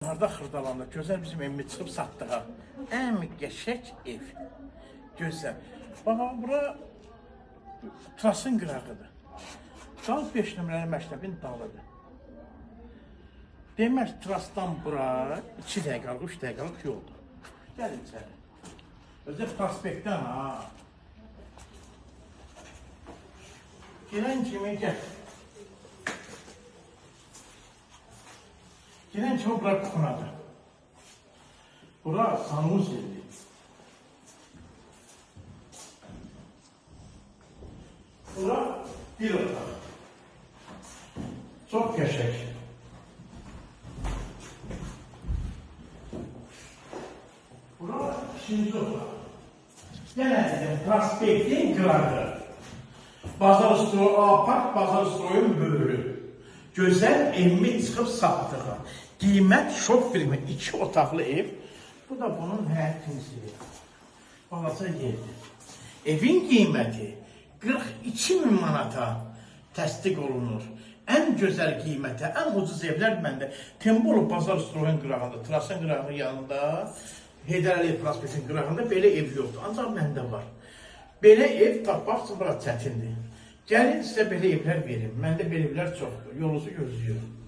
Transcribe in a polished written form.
Harda Xırdalanda gözəl bizim evimiz çıxıb satdığa. Ən qəşəng ev. Gözəl. Bax, bura Trasın qırağıdır. Dal 5 nömrəli məktəbin dalıdır. Demək, Trasdan bura 2 dəqiqəlik, 3 dəqiqəlik yoldur. Gəlin içəri. Özə prospektdən ha. Girən kimi gəl. Girən kimi bura kuxunadır. Bura sanuzeldir. Bura bir otaq. Çox qəşəng. Bura ikinci otaq. Yenə dedim, prospektin qırağı. Bazar üstü park, bazar üstü böyrü. Gözəl evimi çıxıb satdığı. Qiymət şok filmi, 2 otaqlı ev. Bu da bunun həyat tinsidir. Balaca yerdir. Evin qiyməti 42.000 manata təsdiq olunur. Ən gözəl qiymətə, ən ucuz evlər məndə. Tembolu Bazar Üstüroyun qırağında, Trasın qırağının yanında, Heydər Əliyev prospektin qırağında belə ev yoxdur. Ancaq məndə var. Belə ev tapmaq bura çətindir. Gəlin sizə belə evlər verim. Məndə belə evlər çoxdur. Yolunuzu gözləyirəm.